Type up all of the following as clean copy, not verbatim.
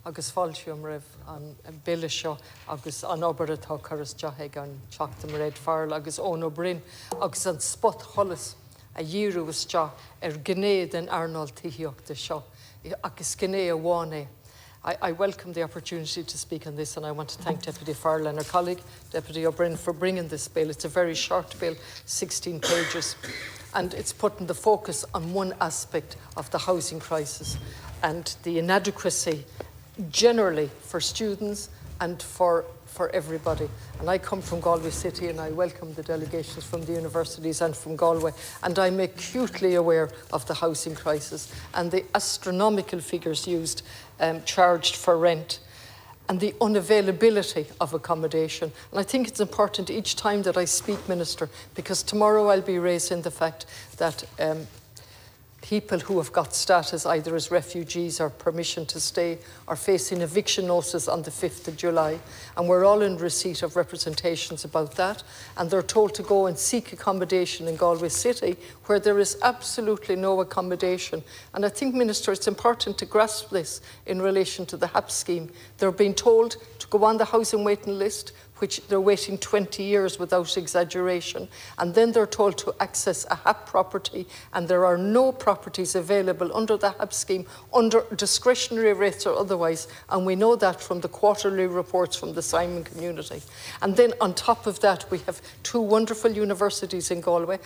agus fáilisiúm raibh an mBille seo agus an obair atá churas deathaigh an teachtam réid fearr agus ón ó brin agus an spot cholas a dhíriú isteach gné den airnealltaíochta seo agus gné amháin. I welcome the opportunity to speak on this, and I want to thank Deputy Farrell and her colleague, Deputy O'Brien, for bringing this bill. It's a very short bill, 16 pages, and it's putting the focus on one aspect of the housing crisis and the inadequacy generally for students and for everybody. And I come from Galway City, and I welcome the delegations from the universities and from Galway, and I'm acutely aware of the housing crisis and the astronomical figures used, charged for rent, and the unavailability of accommodation. And I think it's important each time that I speak, Minister, because tomorrow I'll be raising the fact that people who have got status either as refugees or permission to stay are facing eviction notices on the 5th of July. And we're all in receipt of representations about that. And they're told to go and seek accommodation in Galway City where there is absolutely no accommodation. And I think, Minister, it's important to grasp this in relation to the HAP scheme. They're being told to go on the housing waiting list, which they're waiting 20 years without exaggeration, and then they're told to access a HAP property, and there are no properties available under the HAP scheme, under discretionary rates or otherwise, and we know that from the quarterly reports from the Simon community. And then on top of that, we have two wonderful universities in Galway.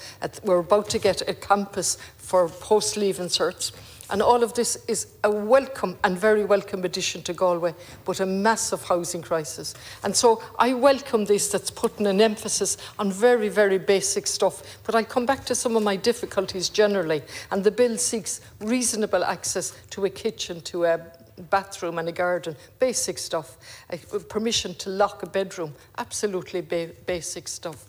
We're about to get a campus for post-leaving certs. And all of this is a welcome and very welcome addition to Galway, but a massive housing crisis. And so I welcome this, that's putting an emphasis on very, very basic stuff. But I'll come back to some of my difficulties generally. And the bill seeks reasonable access to a kitchen, to a bathroom and a garden, basic stuff. Permission to lock a bedroom, absolutely basic stuff.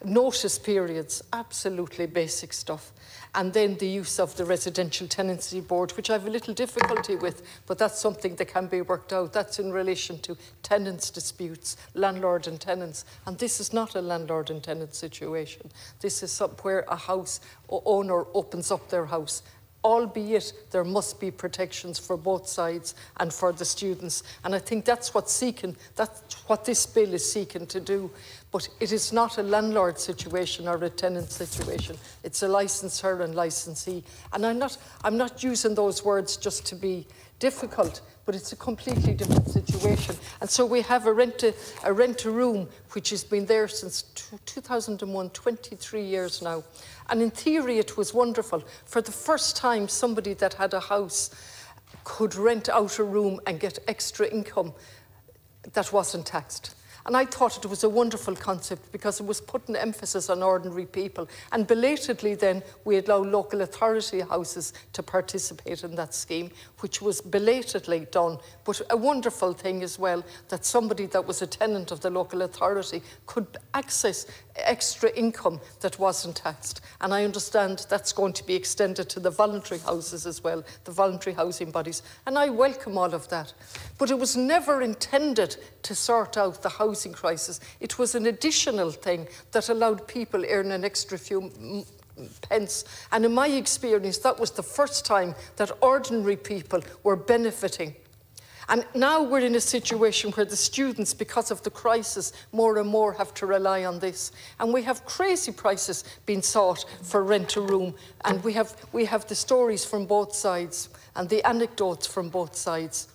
Notice periods, absolutely basic stuff. And then the use of the Residential Tenancy Board, which I have a little difficulty with, but that's something that can be worked out. That's in relation to tenants' disputes, landlord and tenants. And this is not a landlord and tenant situation. This is where a house owner opens up their house, albeit there must be protections for both sides and for the students. And I think that's what this bill is seeking to do. But it is not a landlord situation or a tenant situation. It's a licensor and licensee. And I'm not using those words just to be difficult, but it's a completely different situation. And so we have a rent-a-room which has been there since 2001, 23 years now. And in theory, it was wonderful. For the first time, somebody that had a house could rent out a room and get extra income that wasn't taxed. And I thought it was a wonderful concept because it was putting emphasis on ordinary people. And belatedly then, we allowed local authority houses to participate in that scheme, which was belatedly done. But a wonderful thing as well, that somebody that was a tenant of the local authority could access extra income that wasn't taxed. And I understand that's going to be extended to the voluntary houses as well, the voluntary housing bodies. And I welcome all of that. But it was never intended to sort out the housing crisis. It was an additional thing that allowed people earn an extra few pence. And in my experience, that was the first time that ordinary people were benefiting. And now we're in a situation where the students, because of the crisis, more and more have to rely on this. And we have crazy prices being sought for rent-a-room. And we have the stories from both sides and the anecdotes from both sides.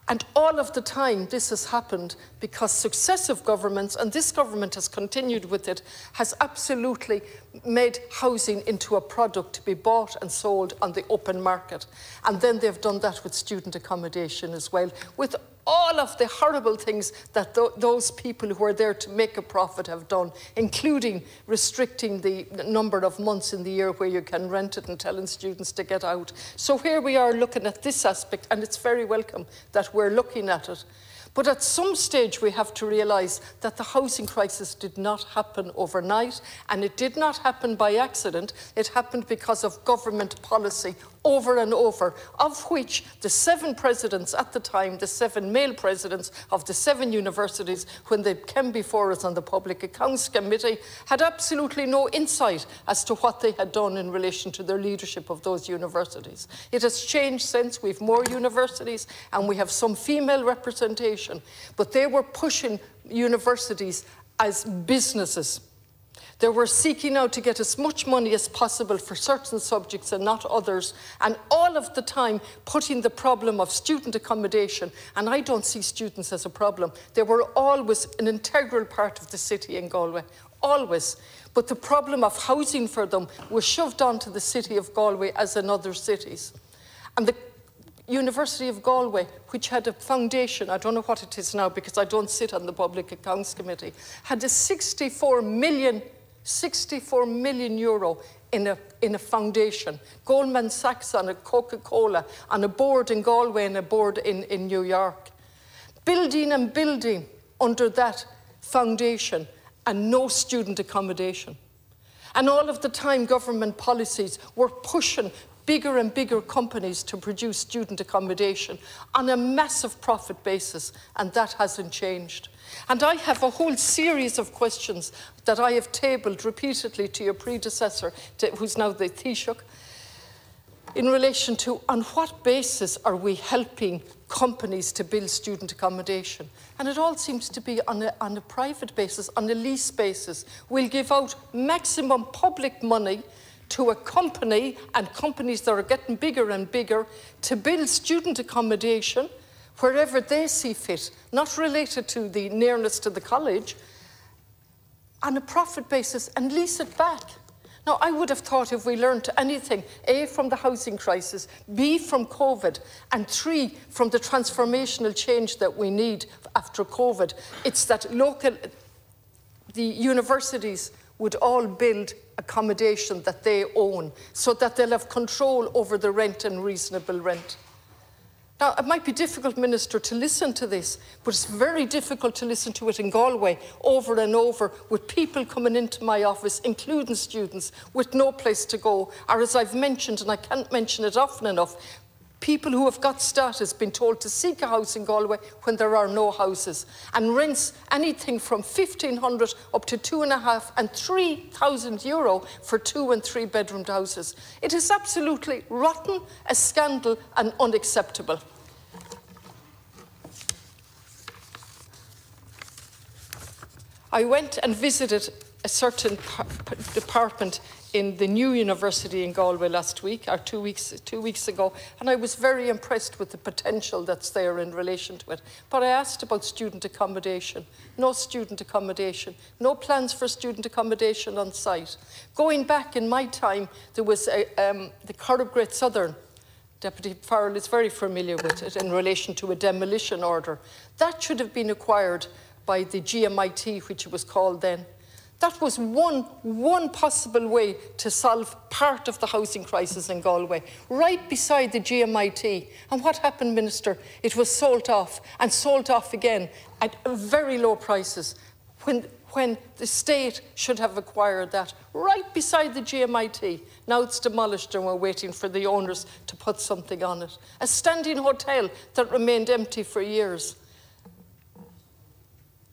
And all of the time this has happened because successive governments, and this government has continued with it, has absolutely made housing into a product to be bought and sold on the open market. And then they've done that with student accommodation as well, with all of the horrible things that those people who are there to make a profit have done, including restricting the number of months in the year where you can rent it and telling students to get out. So here we are looking at this aspect, and it's very welcome that we're looking at it. But at some stage we have to realise that the housing crisis did not happen overnight, and it did not happen by accident. It happened because of government policy over and over, of which the 7 presidents at the time, the 7 male presidents of the 7 universities, when they came before us on the Public Accounts Committee, had absolutely no insight as to what they had done in relation to their leadership of those universities. It has changed since. We have more universities and we have some female representation, but they were pushing universities as businesses. They were seeking out to get as much money as possible for certain subjects and not others, and all of the time putting the problem of student accommodation, and I don't see students as a problem. They were always an integral part of the city in Galway, always. But the problem of housing for them was shoved onto the city of Galway as in other cities. And the University of Galway, which had a foundation, I don't know what it is now because I don't sit on the Public Accounts Committee, had a 64 million euro in a foundation. Goldman Sachs on a Coca-Cola, on a board in Galway and a board in New York. Building and building under that foundation and no student accommodation. And all of the time government policies were pushing bigger and bigger companies to produce student accommodation on a massive profit basis, and that hasn't changed. And I have a whole series of questions that I have tabled repeatedly to your predecessor, who's now the Taoiseach, in relation to on what basis are we helping companies to build student accommodation. And it all seems to be on a private basis, on a lease basis. We'll give out maximum public money to a company, and companies that are getting bigger and bigger, to build student accommodation wherever they see fit, not related to the nearness to the college, on a profit basis, and lease it back. Now, I would have thought if we learned anything, A, from the housing crisis, B, from COVID, and 3, from the transformational change that we need after COVID, it's that the universities would all build accommodation that they own so that they'll have control over the rent and reasonable rent. Now, it might be difficult, Minister, to listen to this, but it's very difficult to listen to it in Galway over and over, with people coming into my office, including students, with no place to go, or as I've mentioned, and I can't mention it often enough, people who have got status being told to seek a house in Galway when there are no houses, and rents anything from 1,500 up to 2,500 and 3,000 euro for 2- and 3-bedroomed houses. It is absolutely rotten, a scandal, and unacceptable. I went and visited a certain department in the new university in Galway last week, or 2 weeks ago, and I was very impressed with the potential that's there in relation to it. But I asked about student accommodation. No student accommodation. No plans for student accommodation on site. Going back in my time, there was the Corrib Great Southern. Deputy Farrell is very familiar with it in relation to a demolition order. That should have been acquired by the GMIT, which it was called then. That was one possible way to solve part of the housing crisis in Galway, right beside the GMIT. And what happened, Minister? It was sold off, and sold off again at very low prices, when the state should have acquired that, right beside the GMIT. Now it's demolished and we're waiting for the owners to put something on it. A standing hotel that remained empty for years.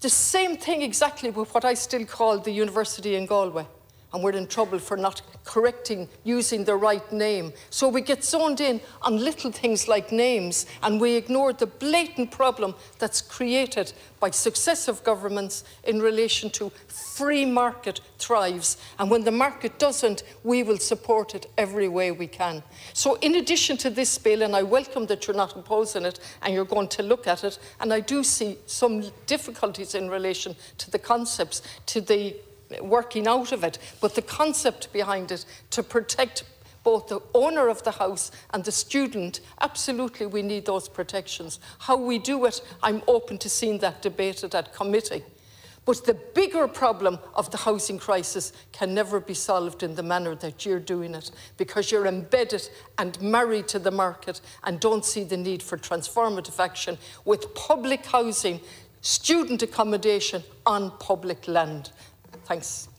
The same thing exactly with what I still call the university in Galway. And we're in trouble for not correcting, using the right name. So we get zoned in on little things like names, and we ignore the blatant problem that's created by successive governments in relation to free market thrives. And when the market doesn't, we will support it every way we can. So in addition to this bill, and I welcome that you're not opposing it and you're going to look at it, and I do see some difficulties in relation to the concepts, to the working out of it, but the concept behind it, to protect both the owner of the house and the student, absolutely we need those protections. How we do it, I'm open to seeing that debated at committee. But the bigger problem of the housing crisis can never be solved in the manner that you're doing it, because you're embedded and married to the market and don't see the need for transformative action with public housing, student accommodation on public land. Thanks.